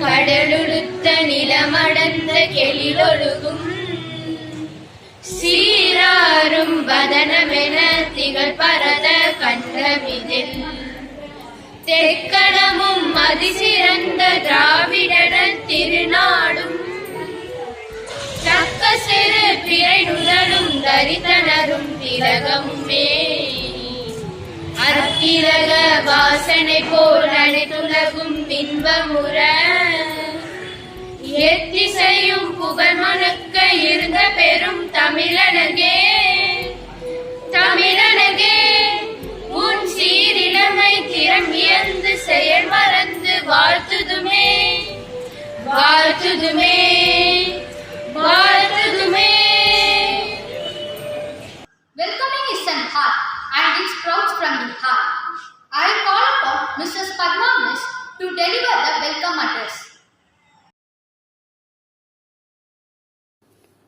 கடலுடுத்த நிலமடந்த கெளிலொழுகும் சீராரும் வதனமென திகழ் பரத கண்டமிதில் தெக்கணமும் அதிசிறந்த திராவிடன திருநாடும் தக்க சிறு பிறை நுதலும் தரித்தனரும் திலகமுமே அத்திலக வாசனை போல் அனைத்துலகும் இன்பமுற எத்திசையும் புகழ் மணக்க இருந்த பெரும் தமிழனகே தமிழனகே உன் சீரிழமை திறம் இயந்து செயல் மறந்து வாழ்த்துதுமே வாழ்த்துதுமே வாழ்த்துதுமே. Welcoming is an heart and it sprouts from the heart. I call upon Mrs. Padma Miss to deliver the welcome address.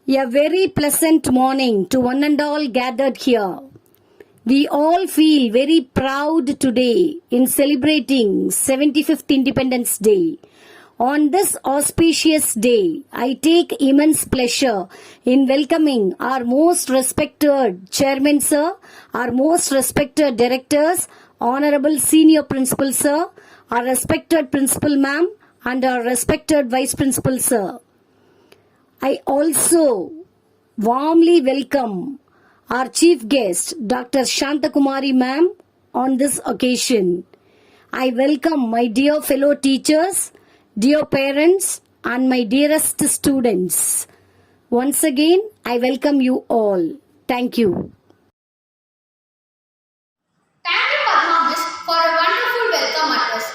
A very pleasant morning to one and all gathered here. We all feel very proud today in celebrating 75th Independence Day. On this auspicious day, I take immense pleasure in welcoming our most respected Chairman Sir, our most respected Directors, Honorable Senior Principal Sir, our respected Principal Ma'am, and our respected Vice Principal Sir. I also warmly welcome our Chief Guest, Dr. Shantakumari Ma'am, on this occasion. I welcome my dear fellow teachers, dear parents, and my dearest students. Once again, I welcome you all. Thank you. Thank you, Padma Miss, for a wonderful welcome address.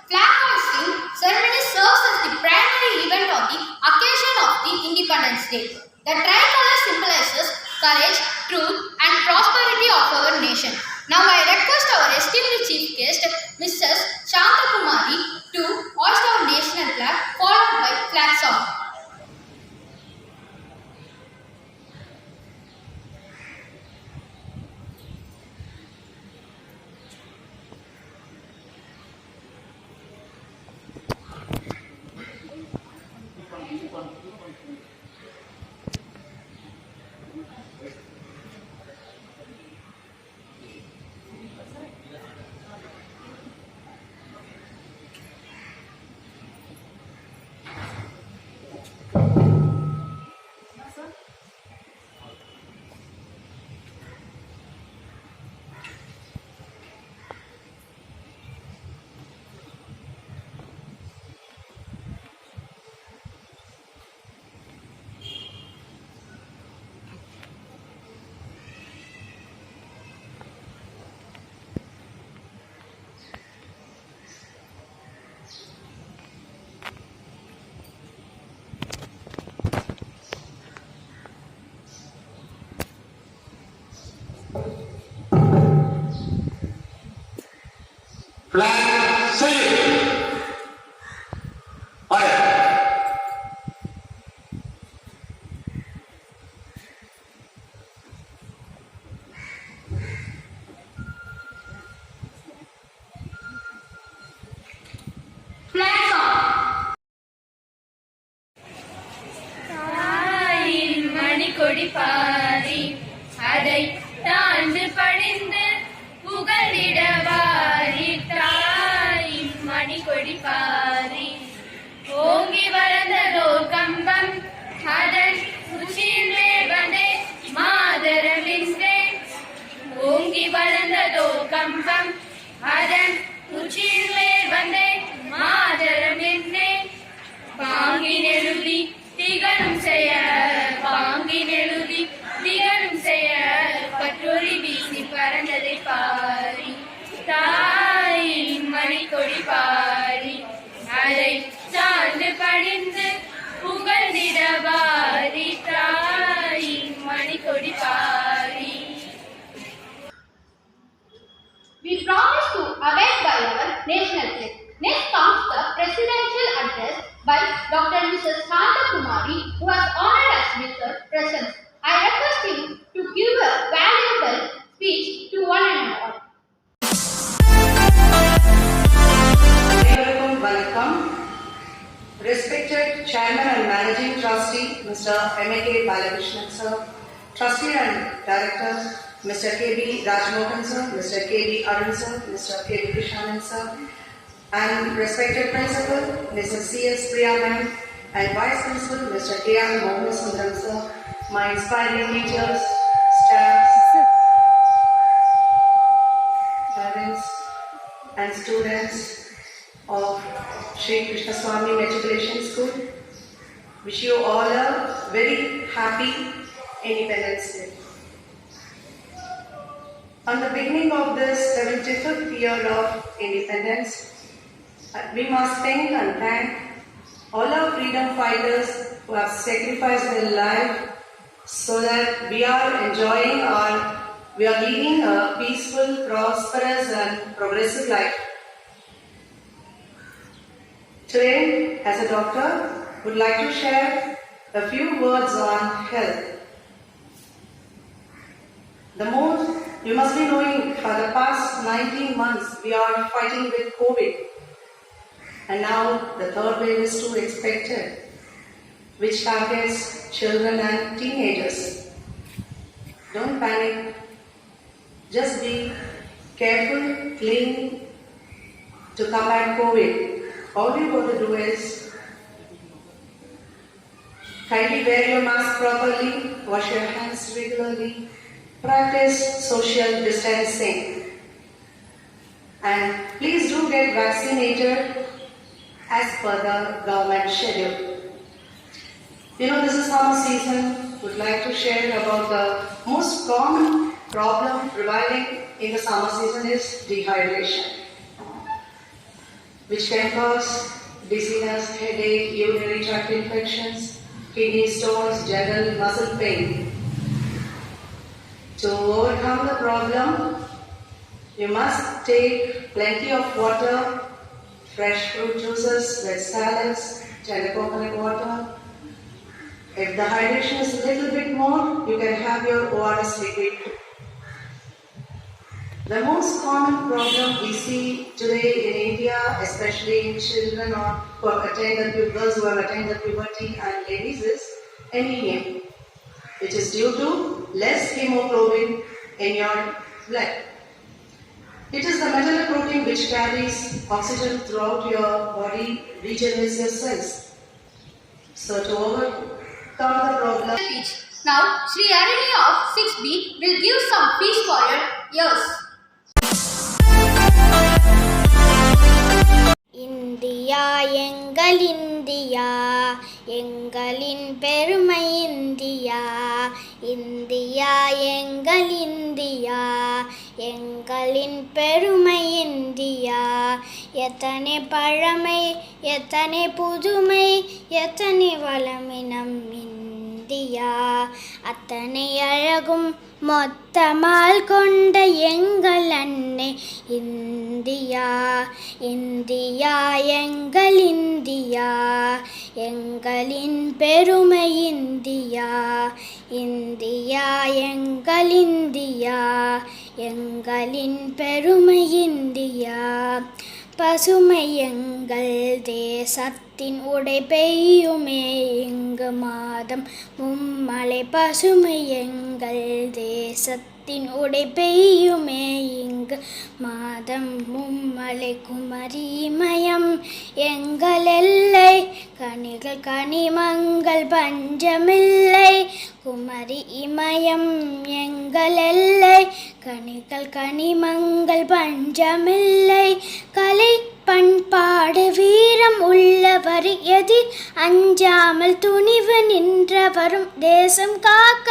Flag hoisting ceremony serves as the primary event of the occasion of the Independence Day. The tricolor symbolizes courage, truth, and prosperity of our nation. Now I request our esteemed chief guest, Mrs. Shantakumari, to hoist our national flag, followed by flag song. Flag salute. Fire. Flag song. தாயின் மணிக்கொடி பாரி அதை தாண்டு பணிந்து புகழிடவாரி தாயின் மணிக்கொடி பாரி ஓங்கி வளர்ந்ததோ கம்பம் அதன் உச்சியின் மேல் வந்தே மாதரமின்றே ஓங்கி வளர்ந்ததோ கம்பம் அதன் உச்சியின் மேல் வந்தே மாதரமின்றே பாங்கினெழுதி திகழும் செய்ய பாங்கினெழுதி திகழும் செய்ய பற்றொளி வீசி பறந்ததை பாரி தாயின் மணிக்கொடி பாரி அதை சார்ந்து பணிந்து புகழ்ந்திடவாரி தாயின் Manikodi Pari. We promise to abide by our national flag. Next comes the presidential address by Dr. Mrs. Shantakumari, who has honored us with her presence. I request you to give a valuable speech to one and all. Chairman and Managing Trustee, Mr. M.A.K. Balakrishnan sir, Trustee and Director, Mr. K.B. Rajmohan sir, Mr. K.B. Arun sir, Mr. K.B. Krishanan sir, and respected Principal, Mrs. C.S. Priya ma'am, and Vice Principal, Mr. K.R. Mohan Sundaram sir, my inspiring teachers, staff, parents, and students of Sri Krishna Swami Matriculation School. Wish you all a very happy Independence Day. On the beginning of this 75th year of independence, we must thank and thank all our freedom fighters who have sacrificed their life so that we are leading a peaceful, prosperous and progressive life. Today, as a doctor, would like to share a few words on health. You must be knowing for the past 19 months we are fighting with COVID, and now the third wave is too expected, which targets children and teenagers. Don't panic, just be careful, clean to combat COVID. All you got to do is kindly wear your mask properly, wash your hands regularly, practice social distancing, and please do get vaccinated as per the government schedule. This is summer season. Would like to share about the most common problem prevailing in the summer season is dehydration, which can cause dizziness, headache, urinary tract infections, kidney stones, general muscle pain. To overcome the problem, you must take plenty of water, fresh fruit juices, veg salads, tender coconut water. If the hydration is a little bit more, you can have your ORS liquid. The most common problem we see today in India, especially in children or girls who have attained the puberty and ladies, is anemia, which is due to less hemoglobin in your blood. It is the metalloprotein which carries oxygen throughout your body, regenerates your cells. So to overcome the problem. Now, Sri Arini of 6B will give some speech for your ears. India எங்கள் India எங்களின் பெருமை India India எங்கள் India எங்களின் பெருமை India எத்தனை பழமை எத்தனை புதுமை எத்தனை வளமை நம் இந்தியா அத்தனை அழகும் மொத்தமால் கொண்ட எங்கள் அன்னை இந்தியா இந்தியா எங்கள் இந்தியா எங்களின் பெருமை இந்தியா இந்தியா எங்கள் இந்தியா எங்களின் பெருமை இந்தியா பசுமை எங்கள் தேசத்தின் உடை பெய்யுமே இங்கு மாதம் மும்மலை பசுமை எங்கள் தேசத்தின் உடை பெய்யுமே இங்கு மாதம் மும்மலை குமரிமயம் எங்கள் எல்லை கனிகள் கனிமங்கள் பஞ்சமில்லை குமரி இமயம் எங்கள் எல்லை கனிகள் கனிமங்கள் பஞ்சமில்லை கலை பண்பாடு வீரம் உள்ளவர் எதிர் அஞ்சாமல் துணிவு நின்றவரும் தேசம் காக்க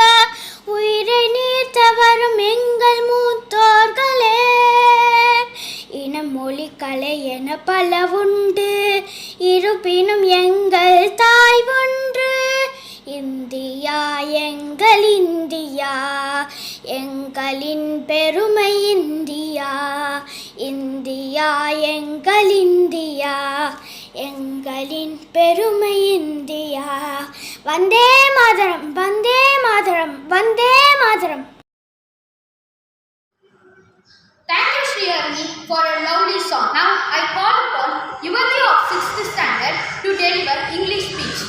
உயிரை நீர்த்தவரும் எங்கள் மூத்தோர்களே இனம் மொழி கலை என பல உண்டு இருப்பினும் எங்கள் தாய் ஒன்று இந்தியா எங்கள் இந்தியா எங்களின் பெருமை இந்தியா இந்தியா எங்கள் இந்தியா எங்களின் பெருமை India Vande Mataram Vande Mataram Vande Mataram. Thank you, Sri Arini, for a lovely song. Now, I call upon Yuvati of 6th standard to deliver English speech.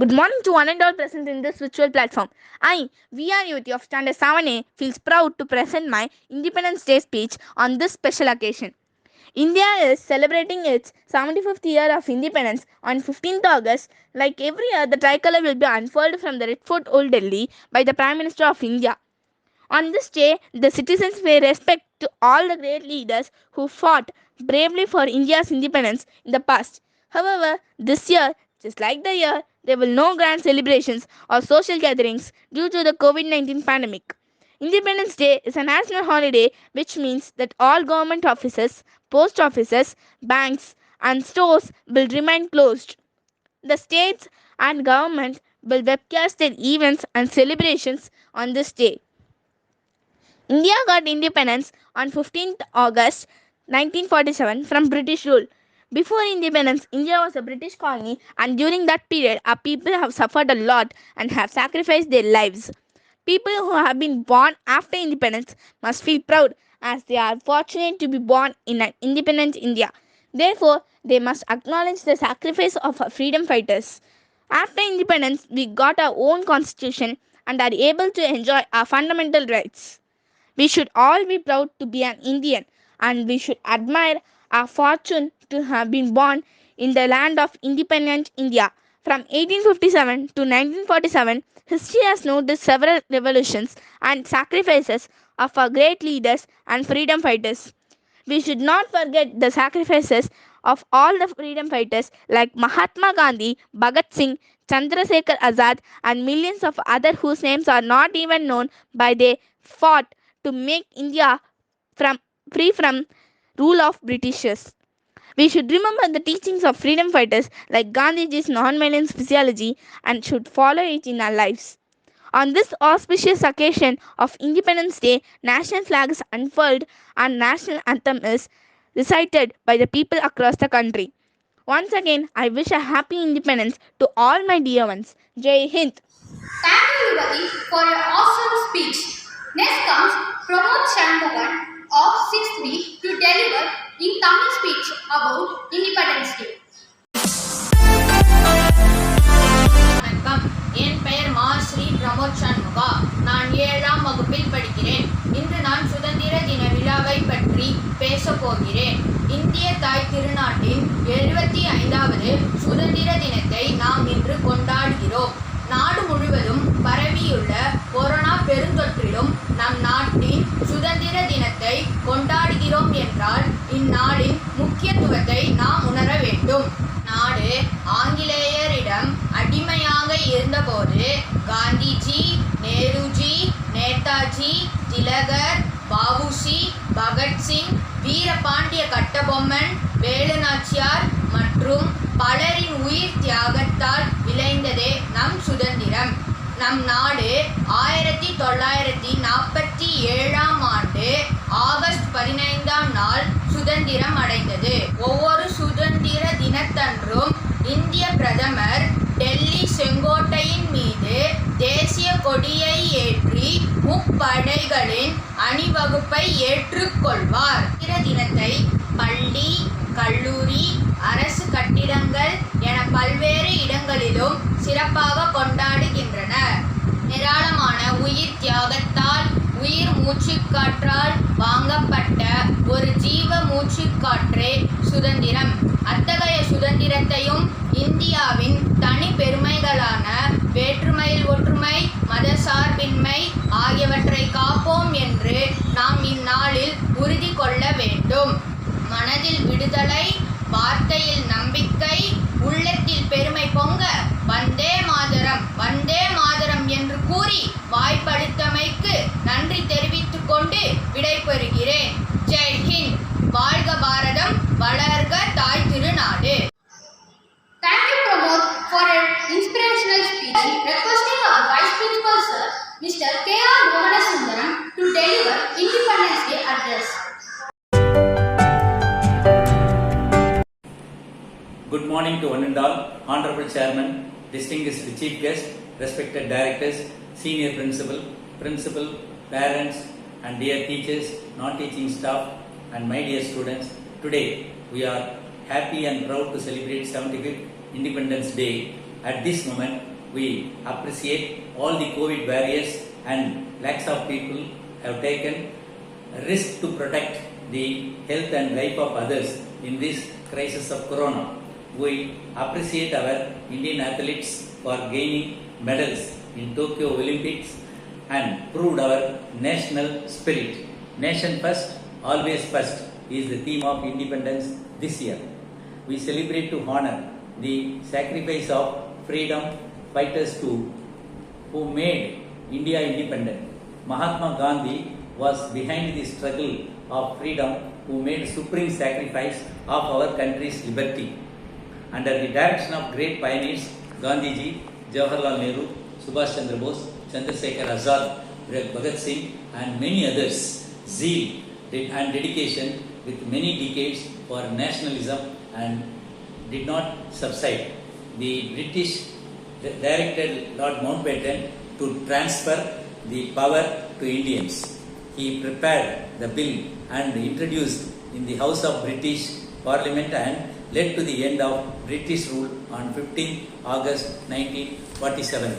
Good morning to one and all present in this virtual platform. I, VR Youth of Standard 7A, feels proud to present my Independence Day speech on this special occasion. India is celebrating its 75th year of independence on 15th August. Like every year, the tricolour will be unfurled from the Red Fort, Old Delhi, by the Prime Minister of India. On this day, the citizens pay respect to all the great leaders who fought bravely for India's independence in the past. However, this year, just like the year, there will no grand celebrations or social gatherings due to the COVID-19 pandemic. Independence Day is a national holiday, which means that all government offices, post offices, banks, and stores will remain closed. The states and government will webcast their events and celebrations on this day. India got independence on 15th August 1947 from British rule. Before independence, India was a British colony, and during that period, our people have suffered a lot and have sacrificed their lives. People who have been born after independence must feel proud, as they are fortunate to be born in an independent India. Therefore, they must acknowledge the sacrifice of our freedom fighters. After independence, we got our own constitution and are able to enjoy our fundamental rights. We should all be proud to be an Indian, and we should admire our fortune to have been born in the land of independent India. From 1857 to 1947, history has noticed several revolutions and sacrifices of our great leaders and freedom fighters. We should not forget the sacrifices of all the freedom fighters like Mahatma Gandhi, Bhagat Singh, Chandrasekhar Azad, and millions of others whose names are not even known, but they fought to make India free from rule of Britishers. We should remember the teachings of freedom fighters like Gandhiji's non-violence physiology and should follow it in our lives. On this auspicious occasion of Independence Day, national flag is unfurled and national anthem is recited by the people across the country. Once again, I wish a happy independence to all my dear ones. Jai Hind. Thank you, Yuvati, for your awesome speech. Next comes Pramod Shanmugan of 6th B to deliver in Tamil speech about Independence Day. வணக்கம். என் பெயர் ஸ்ரீ பிரமோத் சண்முகா. நான் 7ஆம் வகுப்பில் படிக்கிறேன். இன்று நான் சுதந்திர தின விழாவை பற்றி பேசப் போகிறேன். இந்திய தாய் திருநாட்டின் 75வது சுதந்திர தினத்தை நாம் இன்று கொண்டாடுகிறோம். நாடு முழுவதும் பரவியுள்ள கொரோனா பெருந்தொற்றிலும் நம் நாட்டின் சுதந்திர தினத்தை கொண்டாடுகிறோம் என்றால் இந்நாளின் முக்கியத்துவத்தை நாம் உணர வேண்டும். நாடு ஆங்கிலேயரிடம் அடிமையாக இருந்தபோது காந்திஜி, நேருஜி, நேதாஜி, திலகர், பாபுசி, பகத்சிங், வீரபாண்டிய கட்டபொம்மன், வேலுநாச்சியார் மற்றும் பலரின் உயிர் தியாகத்தால் விளைந்ததே நம் சுதந்திரம். நம் நாடு 1947ஆம் ஆண்டு ஆகஸ்ட் 15ஆம் நாள் சுதந்திரம் அடைந்தது. ஒவ்வொரு சுதந்திர தினத்தன்றும் இந்திய பிரதமர் டெல்லி செங்கோட்டையின் மீது தேசிய கொடியை ஏற்றி முப்படைகளின் அணிவகுப்பை ஏற்றுக்கொள்வார். சுதந்திர தினத்தை பள்ளி, கல்லூரி, அரசு கட்டிடங்கள் என பல்வேறு இடங்களிலும் சிறப்பாக கொண்டாடுகின்றனர். ஏராளமான உயிர் தியாகத்தால், உயிர் மூச்சுக்காற்றால் வாங்கப்பட்ட ஒரு ஜீவ மூச்சுக்காற்றே சுதந்திரம். அத்தகைய சுதந்திரத்தையும் இந்தியாவின் தனி பெருமைகளான வேற்றுமையில் ஒற்றுமை, மதசார்பின்மை ஆகியவற்றை காப்போம் என்று நாம் இந்நாளில் உறுதி கொள்ள வேண்டும். மனதில் விடுதலை, வார்த்தையில் நம்பிக்கை, உள்ளத்தில் பெருமை பொங்க வந்தே மாதரம் வந்தே மாதரம் என்று கூறி வாய்ப்பளித்தமைக்கு நன்றி தெரிவித்துக் கொண்டு விடைபெறுகிறேன். ஜெய் ஹிந்த். வாழ்க பாரதம், வளர்க தாய் திருநாடு. Thank you, Pramod, for an inspirational speech. Requesting our Vice Principal Sir, Mr. K.R. Mohansundaram, to deliver Independence Day address. Good morning to one and all, Honorable Chairman, distinguished Chief Guest, respected Directors, Senior Principal, Parents, and dear teachers, non-teaching staff, and my dear students. Today, we are happy and proud to celebrate 75th Independence Day. At this moment, we appreciate all the COVID barriers and lakhs of people have taken a risk to protect the health and life of others in this crisis of corona. We appreciate our Indian athletes for gaining medals in Tokyo Olympics and proved our national spirit. Nation first, always first is the theme of independence this year. We celebrate to honor the sacrifice of freedom fighters too, who made India independent. Mahatma Gandhi was behind the struggle of freedom, who made supreme sacrifice of our country's liberty. Under the direction of great pioneers Gandhiji, Jawaharlal Nehru, Subhash Chandra Bose, Chandrasekhar Azad, Bhagat Singh and many others, zeal and dedication with many decades for nationalism and did not subside. The British directed Lord Mountbatten to transfer the power to Indians. He prepared the bill and introduced in the House of British Parliament and led to the end of British rule on 15 August 1947.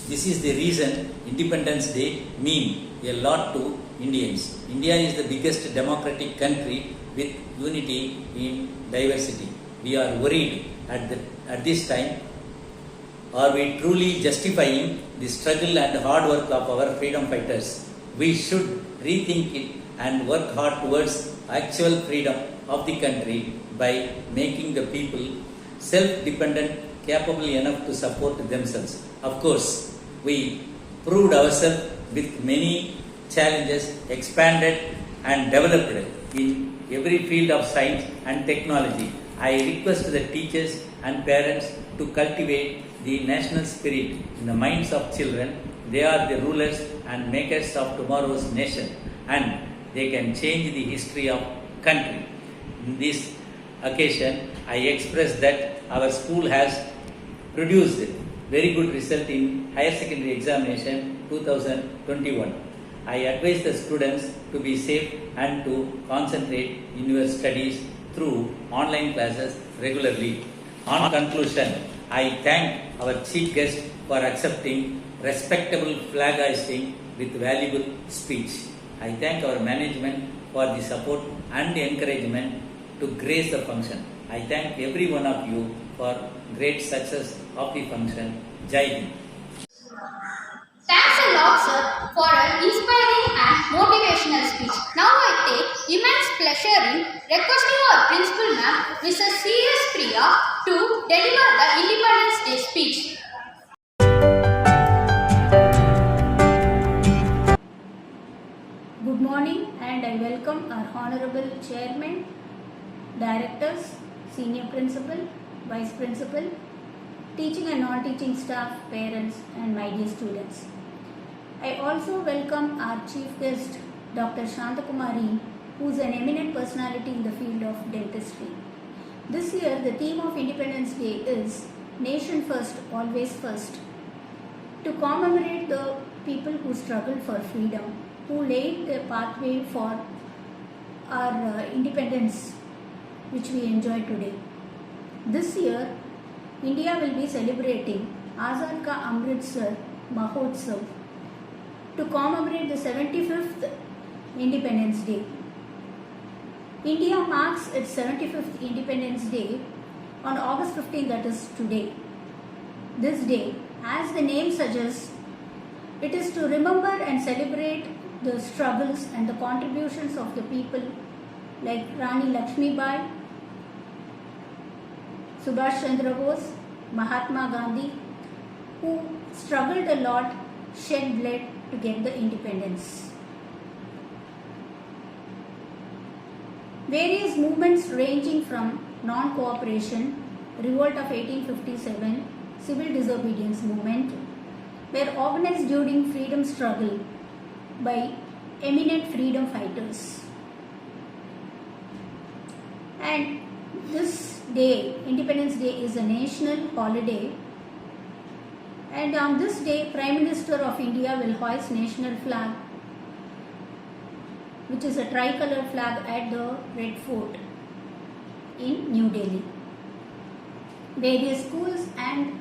This is the reason Independence Day means a lot to Indians. India is the biggest democratic country with unity in diversity. We are worried at this time. Are we truly justifying the struggle and hard work of our freedom fighters? We should rethink it and work hard towards actual freedom of the country by making the people self-dependent, capable enough to support themselves. Of course, we proved ourselves with many challenges, expanded and developed in every field of science and technology. I request the teachers and parents to cultivate the national spirit in the minds of children. They are the rulers and makers of tomorrow's nation, and they can change the history of country. In this occasion, I express that our school has produced very good result in higher secondary examination 2021. I advise the students to be safe and to concentrate in your studies through online classes regularly. On conclusion, I thank our chief guest for accepting respectable flag hoisting with valuable speech. I thank our management for the support and encouragement to grace the function. I thank every one of you for great success of the function. Jai Hind. Thanks a lot, sir, for an inspiring and motivational speech. Now I take immense pleasure in requesting our principal ma'am, Mrs. C.S. Priya, to deliver the Independence Day speech. Good morning, and I welcome our Honorable Chairman, Directors, Senior Principal, Vice Principal, teaching and non-teaching staff, parents and my dear students. I also welcome our Chief Guest, Dr. Shantakumari, who is an eminent personality in the field of dentistry. This year, the theme of Independence Day is Nation First, Always First, to commemorate the people who struggled for freedom, who laid the pathway for our independence, which we enjoy today. This year, India will be celebrating Azad Ka Amritsar Mahotsav to commemorate the 75th Independence Day. India marks its 75th Independence Day on August 15, that is today. This day, as the name suggests, it is to remember and celebrate the struggles and the contributions of the people like Rani Lakshmibai, Subhash Chandra Bose, Mahatma Gandhi, who struggled a lot, shed blood to get the independence. Various movements ranging from non-cooperation, revolt of 1857, civil disobedience movement were organized during freedom struggle by eminent freedom fighters. And this day, Independence Day, is a national holiday, and on this day, Prime Minister of India will hoist national flag, which is a tricolor flag, at the Red Fort in New Delhi. Various schools and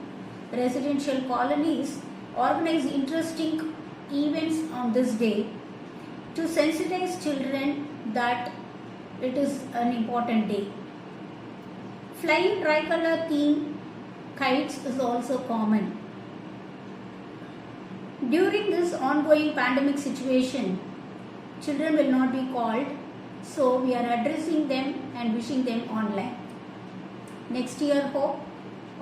residential colonies organize interesting events on this day to sensitize children that it is an important day. Flying tricolor theme kites is also common. During this ongoing pandemic situation, children will not be called, so we are addressing them and wishing them online. Next year, hope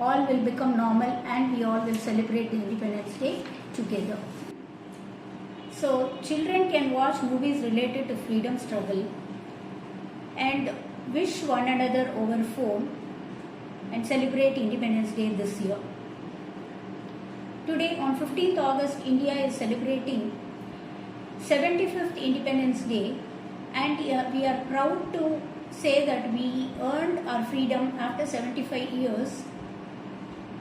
all will become normal and we all will celebrate the Independence Day together. So, children can watch movies related to freedom struggle and wish one another over phone and celebrate Independence Day this year. Today on 15th August, India is celebrating 75th Independence Day, and we are proud to say that we earned our freedom after 75 years,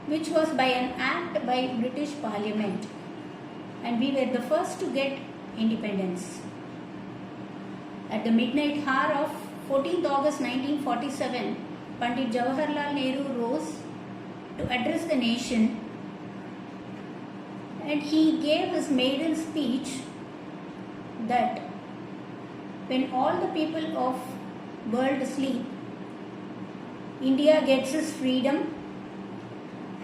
which was by an act by British Parliament, and we were the first to get independence. At the midnight hour of 14th August 1947, Pandit Jawaharlal Nehru rose to address the nation, and he gave his maiden speech that when all the people of world sleep, India gets its freedom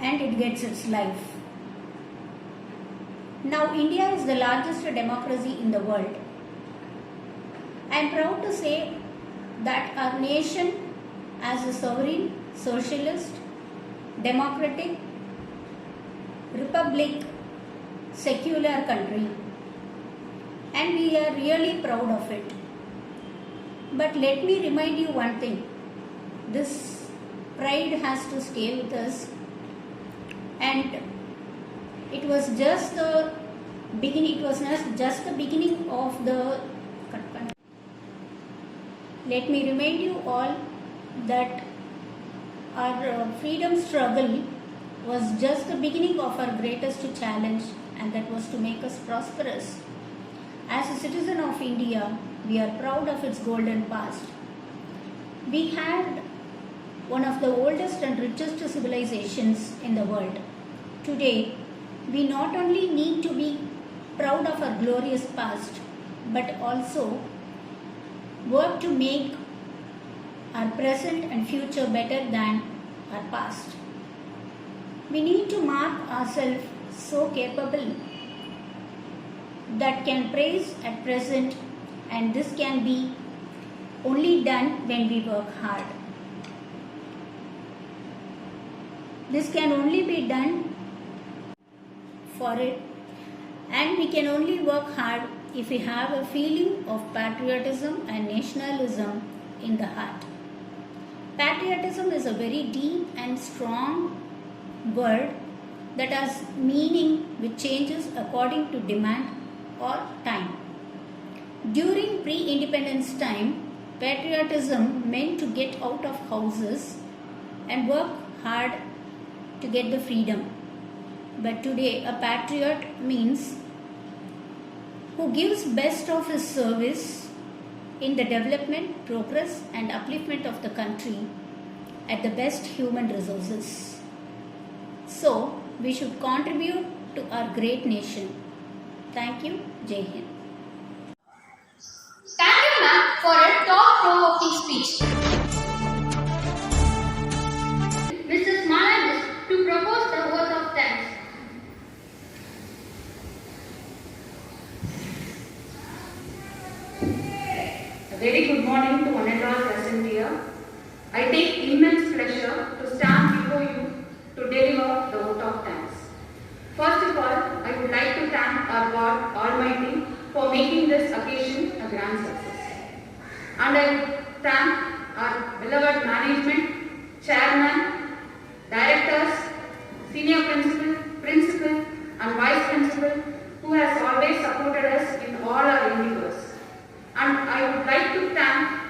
and it gets its life. Now India is the largest democracy in the world. I am proud to say that our nation as a sovereign, socialist, democratic, republic, secular country, and we are really proud of it. But let me remind you one thing, this pride has to stay with us, and it was just the beginning, it was not just the beginning of the. Let me remind you all that our freedom struggle was just the beginning of our greatest challenge, and that was to make us prosperous. As a citizen of India, we are proud of its golden past. We had one of the oldest and richest civilizations in the world. Today, we not only need to be proud of our glorious past, but also work to make our present and future better than our past. We need to mark ourselves so capable that can praise at present, and this can be only done when we work hard. This can only be done for it, and we can only work hard if we have a feeling of patriotism and nationalism in the heart. Patriotism is a very deep and strong word that has meaning which changes according to demand or time. During pre-independence time, patriotism meant to get out of houses and work hard to get the freedom. But today, a patriot means who gives best of his service in the development, progress and upliftment of the country at the best human resources. So, we should contribute to our great nation. Thank you. Jai Hind. Thank you, ma'am, for a thought-provoking speech. Mrs. Maladis to propose the vote of thanks. A very good morning to one and all present here. I take immense pleasure to stand before you to deliver the vote of thanks. First of all, I would like to thank our God Almighty for making this occasion a grand success. And I would thank our beloved management, chairman, directors, senior principal and vice principal who has always supported us in all our endeavors. And I would like to thank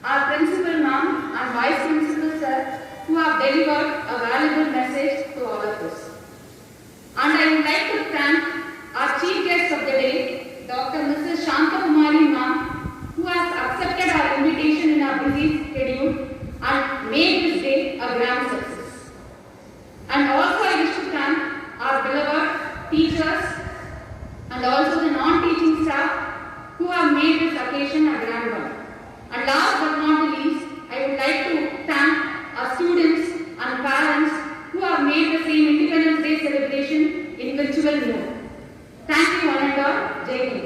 our principal ma'am and vice principal sir who have delivered a valuable message to all of us. And I would like to thank our chief guest of the day, Dr. Mrs. Shanta Kumari ma'am, who has accepted our invitation in our busy schedule and made this day a grand success. And also I wish to teachers and also the non-teaching staff who have made this occasion a grand one. And last but not the least, I would like to thank our students and parents who have made the same Independence Day celebration in virtual mode. Thank you one and all. Jai Hind.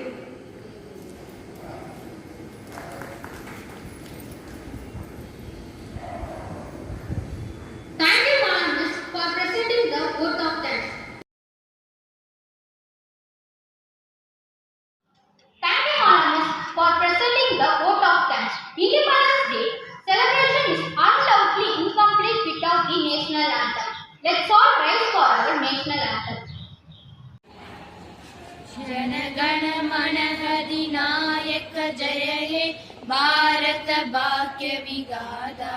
Thank you, Madam, for presenting the vote of thanks. Thank you, Madam, for presenting the vote of thanks. Independence Day celebration is undoubtedly incomplete without the national anthem. Let's all rise for our national anthem. जनगण मन अधिनायक जय हे भारत भाग्य विधाता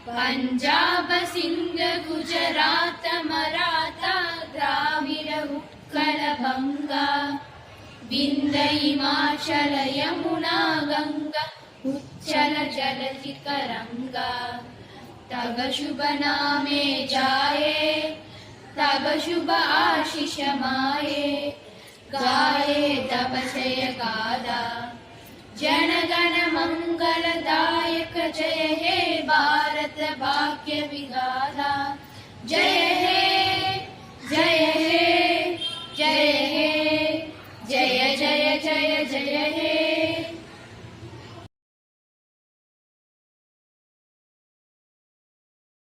पंजाब सिंध गुजरात मराठा द्राविड उत्कल बंगा विंध्य हिमाचल यमुना गंगा उच्चल जलधि तरंगा तब शुभ नामे जाए तब शुभ आशीष माए गाये तब जय गादा जनगण मंगलदायक जय हे भारत भाग्य विधाता